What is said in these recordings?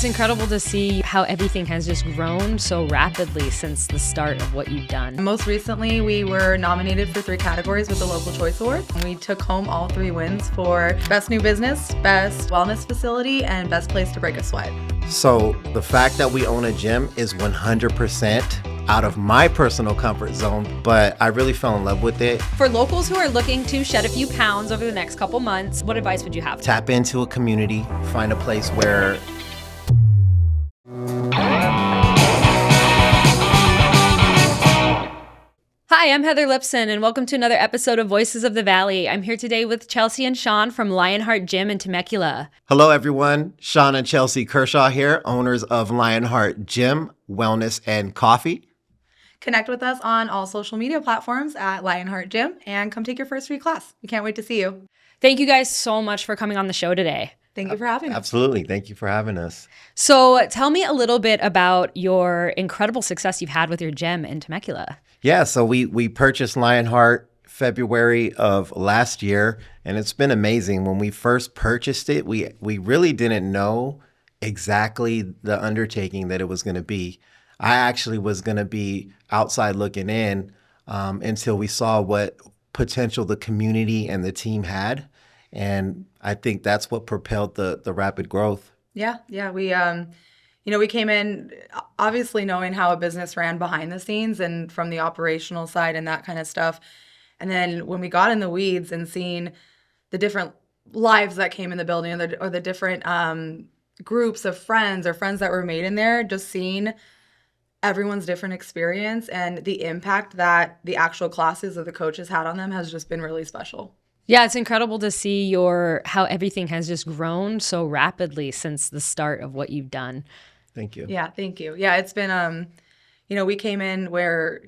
Yeah, it's incredible to see how everything has just grown so rapidly since the start of what you've done. Most recently, we were nominated for 3 categories with the Local Choice Award. And we took home all 3 wins for Best New Business, Best Wellness Facility, and Best Place to Break a Sweat. So the fact that we own a gym is 100% out of my personal comfort zone, but I really fell in love with it. For locals who are looking to shed a few pounds over the next couple months, what advice would you have? Tap into a community, find a place where Hi, I'm Heather Lipson, and welcome to another episode of Voices of the Valley. I'm here today with Chelsea and Sean from Lionheart Gym in Temecula. Hello, everyone. Sean and Chelsea Kershaw here, owners of Lionheart Gym, Wellness, and Coffee. Connect with us on all social media platforms at Lionheart Gym and come take your first free class. We can't wait to see you. Thank you guys so much for coming on the show today. Thank you for having us. Absolutely. Thank you for having us. So tell me a little bit about your incredible success you've had with your gym in Temecula. Yeah, so we purchased Lionheart February of last year, and it's been amazing. When we first purchased it, we really didn't know exactly the undertaking that it was going to be. I actually was going to be outside looking in until we saw what potential the community and the team had. And I think that's what propelled the rapid growth. Yeah. We came in obviously knowing how a business ran behind the scenes and from the operational side and that kind of stuff. And then when we got in the weeds and seeing the different lives that came in the building or the different groups of friends or friends that were made in there, just seeing everyone's different experience and the impact that the actual classes of the coaches had on them has just been really special. Yeah, it's incredible to see how everything has just grown so rapidly since the start of what you've done. Thank you. Yeah, thank you. Yeah, it's been, we came in where,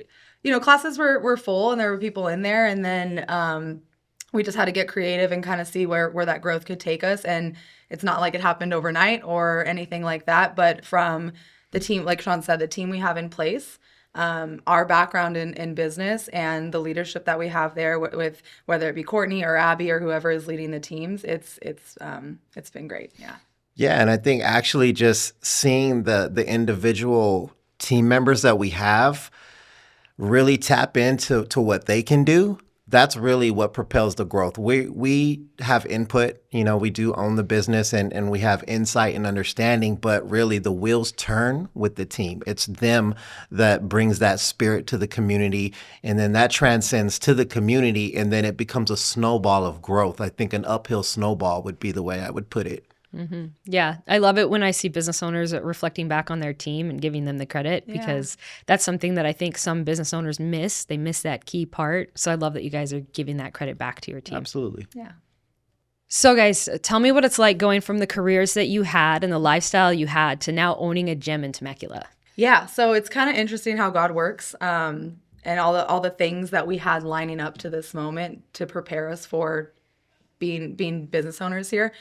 classes were full and there were people in there. And then we just had to get creative and kind of see where that growth could take us. And it's not like it happened overnight or anything like that. But from the team, like Sean said, the team we have in place, our background in business and the leadership that we have there with whether it be Courtney or Abby or whoever is leading the teams, it's been great. Yeah. Yeah, and I think actually just seeing the individual team members that we have really tap into what they can do, that's really what propels the growth. We have input, we do own the business and we have insight and understanding, but really the wheels turn with the team. It's them that brings that spirit to the community, and then that transcends to the community, and then it becomes a snowball of growth. I think an uphill snowball would be the way I would put it. Mm-hmm. Yeah, I love it when I see business owners reflecting back on their team and giving them the credit because that's something that I think some business owners miss. They miss that key part. So I love that you guys are giving that credit back to your team. Absolutely. Yeah. So guys, tell me what it's like going from the careers that you had and the lifestyle you had to now owning a gym in Temecula. Yeah, so it's kind of interesting how God works and all the things that we had lining up to this moment to prepare us for being business owners here.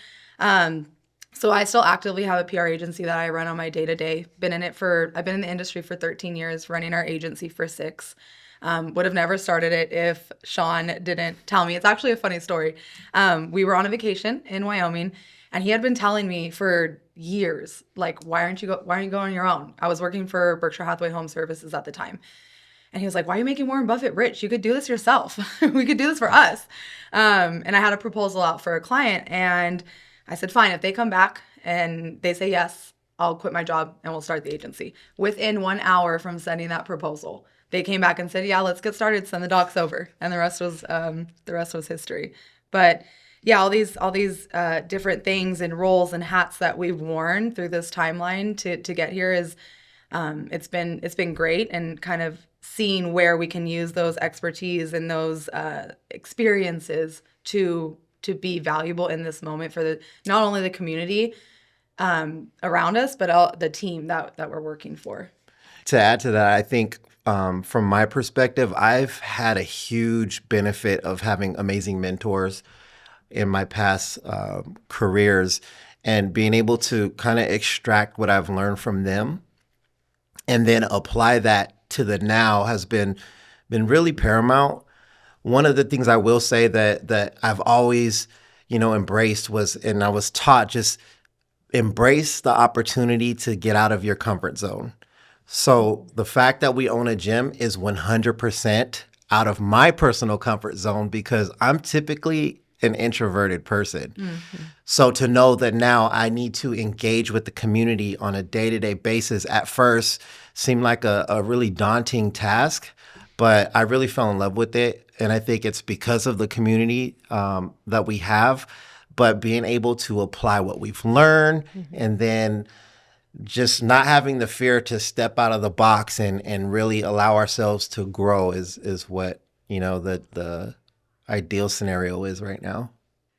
So I still actively have a PR agency that I run on my day-to-day. I've been in the industry for 13 years, running our agency for 6. Would have never started it if Sean didn't tell me. It's actually a funny story. We were on a vacation in Wyoming, and he had been telling me for years, like, why aren't you going on your own? I was working for Berkshire Hathaway Home Services at the time. And he was like, why are you making Warren Buffett rich? You could do this yourself. We could do this for us. And I had a proposal out for a client, and I said, fine, if they come back and they say yes, I'll quit my job and we'll start the agency. Within 1 hour from sending that proposal, they came back and said, yeah, let's get started, send the docs over. And the rest was history. But yeah, all these different things and roles and hats that we've worn through this timeline to get here is it's been great, and kind of seeing where we can use those expertise and those experiences to be valuable in this moment for not only the community around us, but the team that we're working for. To add to that, I think from my perspective, I've had a huge benefit of having amazing mentors in my past careers, and being able to kind of extract what I've learned from them and then apply that to the now has been really paramount. One of the things I will say that I've always, embraced was, and I was taught, just embrace the opportunity to get out of your comfort zone. So the fact that we own a gym is 100% out of my personal comfort zone because I'm typically an introverted person. Mm-hmm. So to know that now I need to engage with the community on a day-to-day basis at first seemed like a really daunting task, but I really fell in love with it. And I think it's because of the community that we have, but being able to apply what we've learned and then just not having the fear to step out of the box and really allow ourselves to grow is what, the ideal scenario is right now.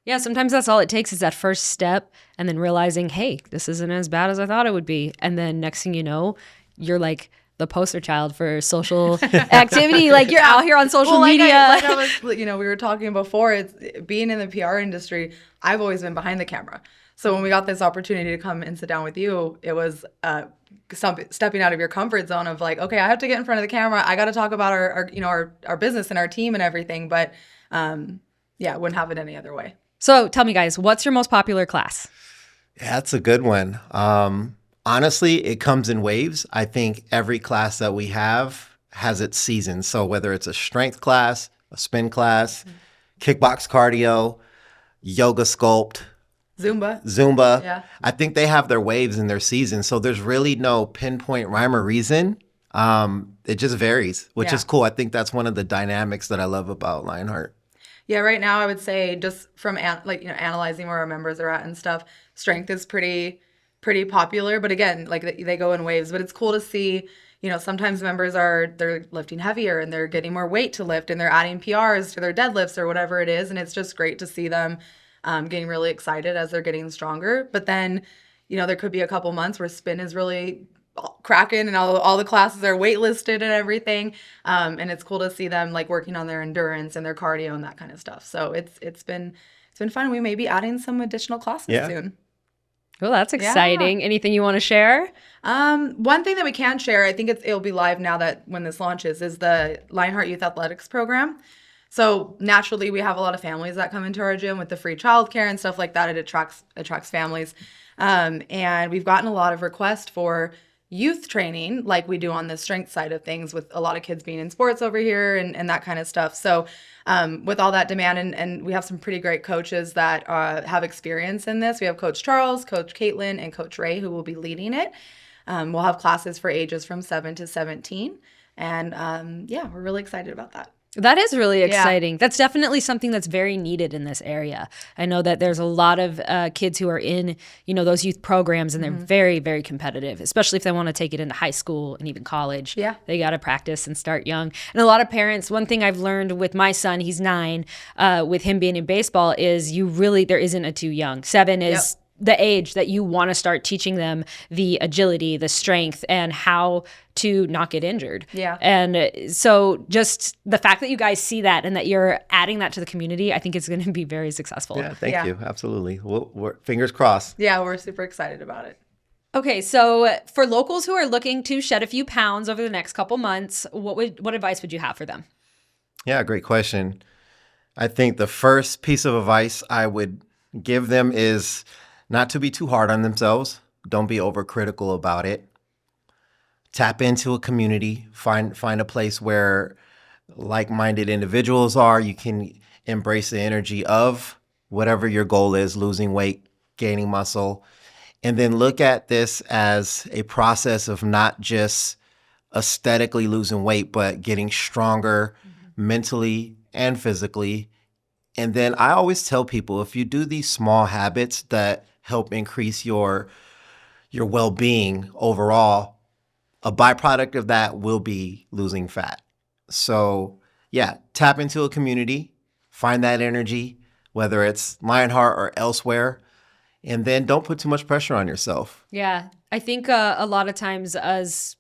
Yeah, sometimes that's all it takes is that first step and then realizing, hey, this isn't as bad as I thought it would be. And then next thing you know, you're like the poster child for social activity. Like you're out here on social media. Like I was, we were talking before, it's being in the PR industry, I've always been behind the camera. So when we got this opportunity to come and sit down with you, it was stepping out of your comfort zone of like, okay, I have to get in front of the camera. I got to talk about our business and our team and everything. But wouldn't have it any other way. So tell me, guys, what's your most popular class? Yeah, that's a good one. Honestly, it comes in waves. I think every class that we have has its season. So whether it's a strength class, a spin class, kickbox cardio, yoga sculpt, Zumba. Yeah. I think they have their waves and their seasons. So there's really no pinpoint rhyme or reason. It just varies, which is cool. I think that's one of the dynamics that I love about Lionheart. Yeah, right now I would say just from analyzing where our members are at and stuff, strength is pretty popular. But again, like they go in waves. But it's cool to see, sometimes members they're lifting heavier and they're getting more weight to lift and they're adding PRs to their deadlifts or whatever it is. And it's just great to see them getting really excited as they're getting stronger. But then, there could be a couple months where spin is really cracking and all the classes are waitlisted and everything. And it's cool to see them like working on their endurance and their cardio and that kind of stuff. So it's been fun. We may be adding some additional classes soon. Well, that's exciting. Yeah. Anything you want to share? One thing that we can share, I think it'll be live now that when this launches, is the Lionheart Youth Athletics program. So naturally, we have a lot of families that come into our gym with the free childcare and stuff like that. It attracts families. And we've gotten a lot of requests for youth training like we do on the strength side of things with a lot of kids being in sports over here and that kind of stuff. So with all that demand and we have some pretty great coaches that have experience in this. We have Coach Charles, Coach Caitlin, and Coach Ray who will be leading it. We'll have classes for ages from 7 to 17. And we're really excited about that. That is really exciting. Yeah. That's definitely something that's very needed in this area. I know that there's a lot of kids who are in, those youth programs, and they're very, very competitive, especially if they want to take it into high school and even college. Yeah. They got to practice and start young. And a lot of parents, one thing I've learned with my son, he's 9, with him being in baseball, is there isn't a too young. 7 is the age that you want to start teaching them the agility, the strength, and how to not get injured. Yeah. And so just the fact that you guys see that and that you're adding that to the community, I think it's going to be very successful. Yeah, thank you. Absolutely. We're fingers crossed. Yeah, we're super excited about it. Okay, so for locals who are looking to shed a few pounds over the next couple months, what advice would you have for them? Yeah, great question. I think the first piece of advice I would give them is not to be too hard on themselves. Don't be overcritical about it. Tap into a community. Find a place where like-minded individuals are. You can embrace the energy of whatever your goal is, losing weight, gaining muscle. And then look at this as a process of not just aesthetically losing weight, but getting stronger mentally and physically. And then I always tell people, if you do these small habits that help increase your well-being overall, a byproduct of that will be losing fat. So tap into a community, find that energy, whether it's Lionheart or elsewhere, and then don't put too much pressure on yourself. Yeah, I think a lot of times as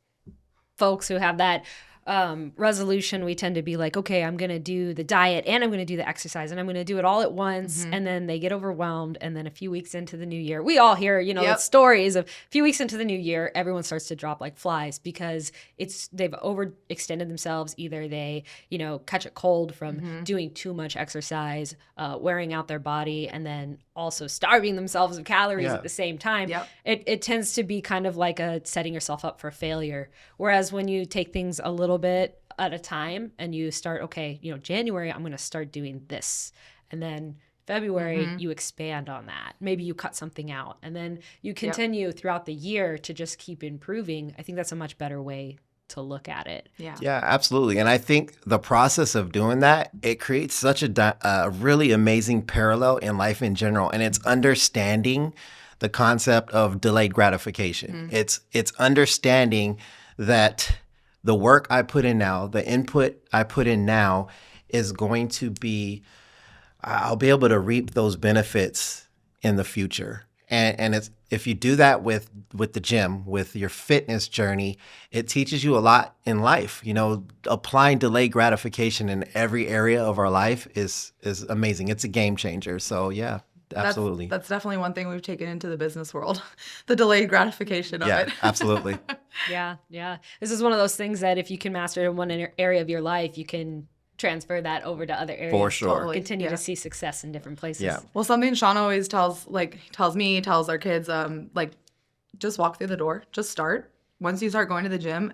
folks who have that resolution, we tend to be like, okay, I'm going to do the diet and I'm going to do the exercise and I'm going to do it all at once. And then they get overwhelmed. And then a few weeks into the new year, we all hear, the stories of a few weeks into the new year, everyone starts to drop like flies because they've overextended themselves. Either they, catch a cold from doing too much exercise, wearing out their body, and then also starving themselves of calories at the same time. It tends to be kind of like setting yourself up for failure. Whereas when you take things a little bit at a time and you start, okay, January, I'm going to start doing this. And then February, you expand on that. Maybe you cut something out and then you continue throughout the year to just keep improving. I think that's a much better way to look at it. Yeah, absolutely. And I think the process of doing that, it creates such a really amazing parallel in life in general. And it's understanding the concept of delayed gratification. It's understanding that the work I put in now, the input I put in now is going to be, I'll be able to reap those benefits in the future. And it's, if you do that with the gym, with your fitness journey, it teaches you a lot in life. Applying delayed gratification in every area of our life is amazing. It's a game changer. So yeah, absolutely. That's definitely one thing we've taken into the business world, the delayed gratification of it. Yeah, absolutely. Yeah. This is one of those things that if you can master in one area of your life, you can transfer that over to other areas. For sure. Totally. Continue to see success in different places. Yeah. Well, something Sean always tells me, tells our kids, just walk through the door, just start. Once you start going to the gym,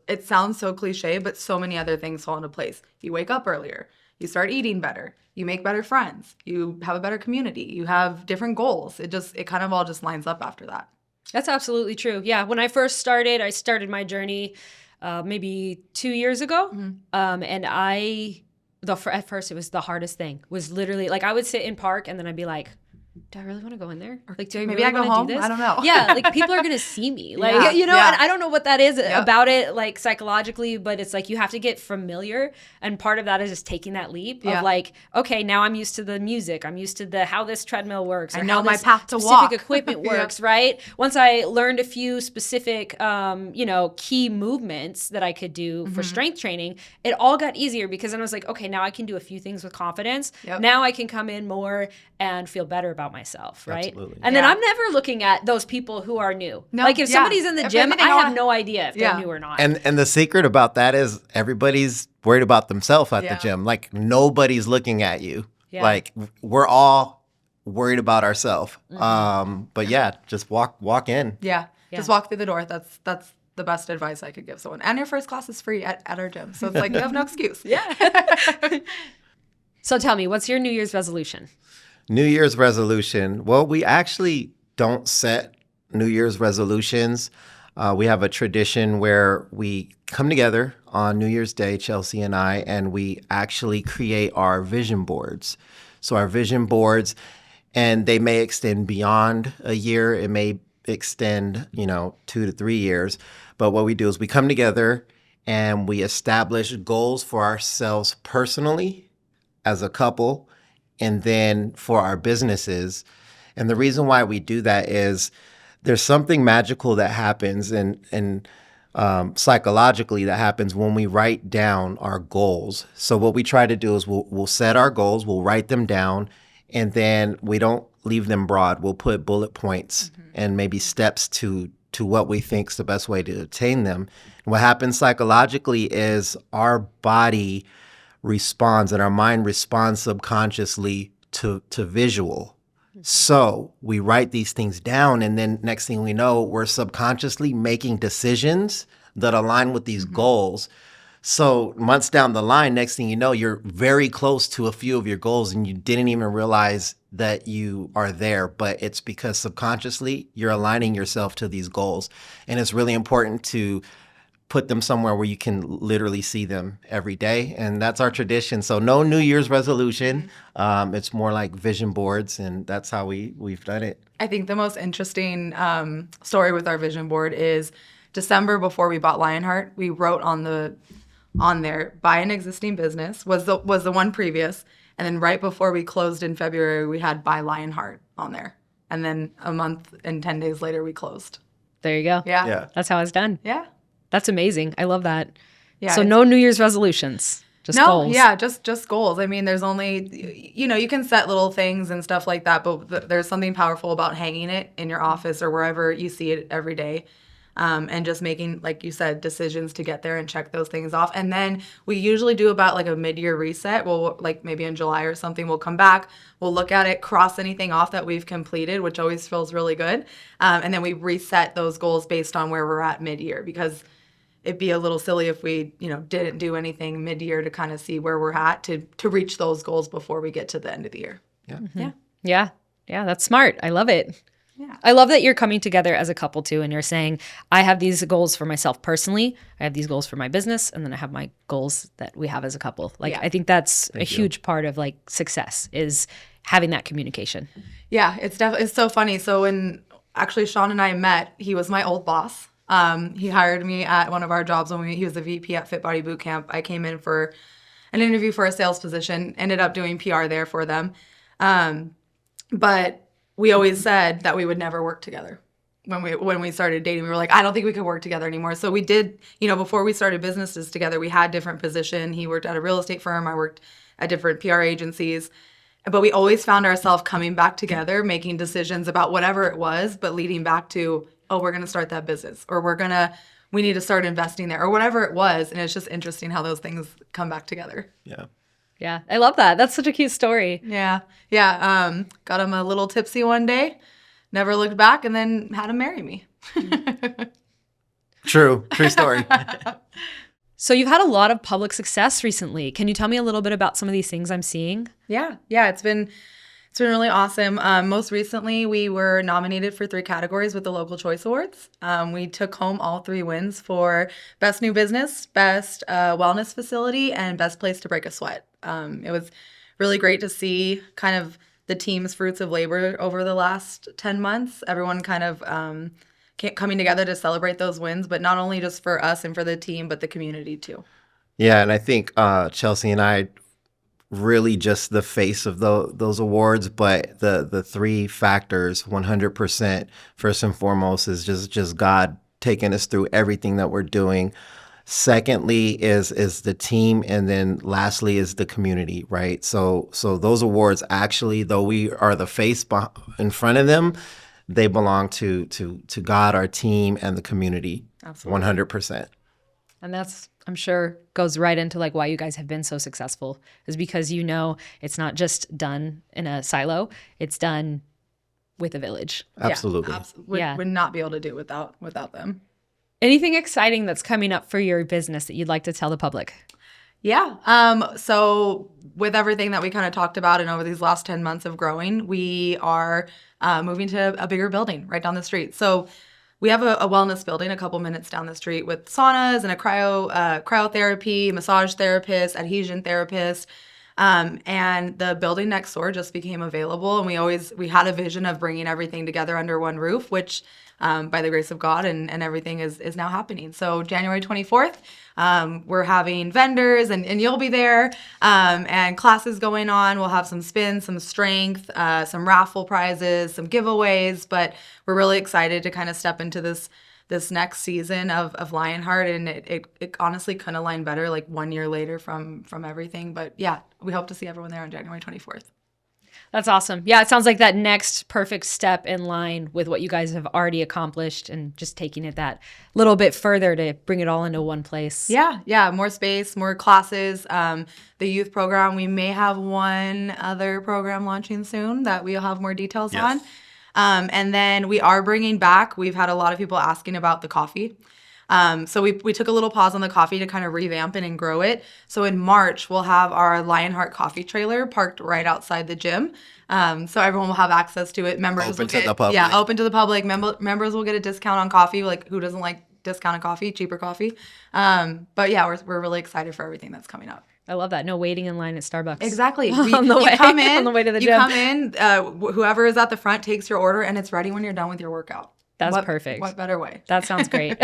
it sounds so cliche, but so many other things fall into place. You wake up earlier, you start eating better, you make better friends, you have a better community, you have different goals. It kind of all just lines up after that. That's absolutely true. Yeah. When I first started, I started my journey maybe 2 years ago. And at first it was the hardest thing. Was literally like I would sit in park and then I'd be like, do I really want to go in there? Like, do I maybe really I go want home? to do this? I don't know. Yeah, like people are gonna see me, like and I don't know what that is about it, like psychologically, but it's like you have to get familiar, and part of that is just taking that leap of like, okay, now I'm used to the music, I'm used to how this treadmill works, or I know how my this path to specific walk. equipment works, right? Once I learned a few specific, key movements that I could do for strength training, it all got easier because then I was like, okay, now I can do a few things with confidence. Now I can come in more and feel better about myself, right? Absolutely. And then I'm never looking at those people who are new. No, like if somebody's in the If gym, anything, I have no idea if they're new or not. And the secret about that is everybody's worried about themselves at the gym. Like nobody's looking at you. Yeah. Like we're all worried about ourselves. But yeah, just walk in. Yeah. Just walk through the door. That's the best advice I could give someone. And your first class is free at our gym. So it's like you have no excuse. So tell me, what's your New Year's resolution? New Year's resolution. Well, we actually don't set New Year's resolutions. We have a tradition where we come together on New Year's Day, Chelsea and I, and we actually create our vision boards. So our vision boards, and they may extend beyond a year. It may extend, 2 to 3 years. But what we do is we come together and we establish goals for ourselves personally, as a couple, and then for our businesses. And the reason why we do that is there's something magical that happens and psychologically that happens when we write down our goals. So what we try to do is we'll set our goals, we'll write them down, and then we don't leave them broad. We'll put bullet points and maybe steps to what we think is the best way to attain them. And what happens psychologically is our body responds and our mind responds subconsciously to visual. So we write these things down, and then next thing we know, we're subconsciously making decisions that align with these goals. So months down the line, next thing you know, you're very close to a few of your goals and you didn't even realize that you are there, but it's because subconsciously you're aligning yourself to these goals. And it's really important to put them somewhere where you can literally see them every day. And that's our tradition. So no New Year's resolution. It's more like vision boards, and that's how we've done it. I think the most interesting story with our vision board is December, before we bought Lionheart, we wrote on there, buy an existing business was the one previous. And then right before we closed in February, we had buy Lionheart on there. And then a month and 10 days later, we closed. There you go. Yeah. That's how it's done. Yeah. That's amazing. I love that. Yeah. So no New Year's resolutions, just No, goals. yeah, just goals. I mean, there's only, you can set little things and stuff like that, but there's something powerful about hanging it in your office or wherever you see it every day. And just making, like you said, decisions to get there and check those things off. And then we usually do about like a mid-year reset. We'll, like maybe in July or something, we'll come back, we'll look at it, cross anything off that we've completed, which always feels really good. And then we reset those goals based on where we're at mid-year, because it'd be a little silly if we, didn't do anything mid-year to kind of see where we're at to reach those goals before we get to the end of the year. Yeah. Mm-hmm. Yeah. That's smart. I love it. Yeah. I love that you're coming together as a couple too, and you're saying, I have these goals for myself personally, I have these goals for my business, and then I have my goals that we have as a couple. Like, Yeah. I think that's a huge part of like success, is having that communication. Yeah, it's so funny. So when actually Sean and I met, he was my old boss. He hired me at one of our jobs when he was a VP at Fit Body Boot Camp. I came in for an interview for a sales position, ended up doing PR there for them. But we always said that we would never work together. When we started dating, we were like, I don't think we could work together anymore. So we did, before we started businesses together, we had different positions. He worked at a real estate firm. I worked at different PR agencies. But we always found ourselves coming back together, making decisions about whatever it was, but leading back to, oh, we're going to start that business, or we need to start investing there, or whatever it was. And it's just interesting how those things come back together. Yeah. Yeah, I love that. That's such a cute story. Yeah. Got him a little tipsy one day, never looked back, and then had him marry me. True story. So you've had a lot of public success recently. Can you tell me a little bit about some of these things I'm seeing? Yeah, it's been really awesome. Most recently, we were nominated for 3 categories with the Local Choice Awards. We took home all 3 wins for Best New Business, Best Wellness Facility, and Best Place to Break a Sweat. It was really great to see kind of the team's fruits of labor over the last 10 months. Everyone kind of coming together to celebrate those wins, but not only just for us and for the team, but the community too. Yeah, and I think Chelsea and I really just the face of those awards, but the 3 factors, 100%, first and foremost, is just God taking us through everything that we're doing. Secondly is the team, and then lastly is the community, right? So those awards actually, though we are the face in front of them, they belong to God, our team, and the community. Absolutely. 100%. And that's, I'm sure, goes right into like why you guys have been so successful, is because it's not just done in a silo, it's done with a village. Absolutely. Would not be able to do it without them. Anything exciting that's coming up for your business that you'd like to tell the public? Yeah. So with everything that we kind of talked about and over these last 10 months of growing, we are moving to a bigger building right down the street. So we have a wellness building a couple minutes down the street with saunas and a cryotherapy, massage therapist, adhesion therapist. And the building next door just became available. And we had a vision of bringing everything together under one roof, which by the grace of God and everything is now happening. So January 24th, we're having vendors and you'll be there, and classes going on. We'll have some spins, some strength, some raffle prizes, some giveaways, but we're really excited to kind of step into this next season of Lionheart, and it honestly couldn't align better, like 1 year later from everything. But yeah, we hope to see everyone there on January 24th. That's awesome. Yeah, it sounds like that next perfect step in line with what you guys have already accomplished, and just taking it that little bit further to bring it all into one place. Yeah, more space, more classes. The youth program, we may have one other program launching soon that we'll have more details on. And then we are bringing back, we've had a lot of people asking about the coffee. So we took a little pause on the coffee to kind of revamp it and grow it. So in March, we'll have our Lionheart coffee trailer parked right outside the gym. So everyone will have access to it. Members Open to the public. Yeah, open to the public. Members will get a discount on coffee. Like, who doesn't like discounted coffee, cheaper coffee? But yeah, we're really excited for everything that's coming up. I love that. No waiting in line at Starbucks. Exactly. On the way to the gym. You come in, whoever is at the front takes your order, and it's ready when you're done with your workout. That's perfect. What better way? That sounds great.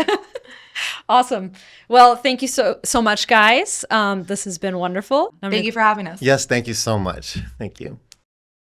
Awesome. Well, thank you so much, guys. This has been wonderful. Thank you for having us. Yes, thank you so much. Thank you.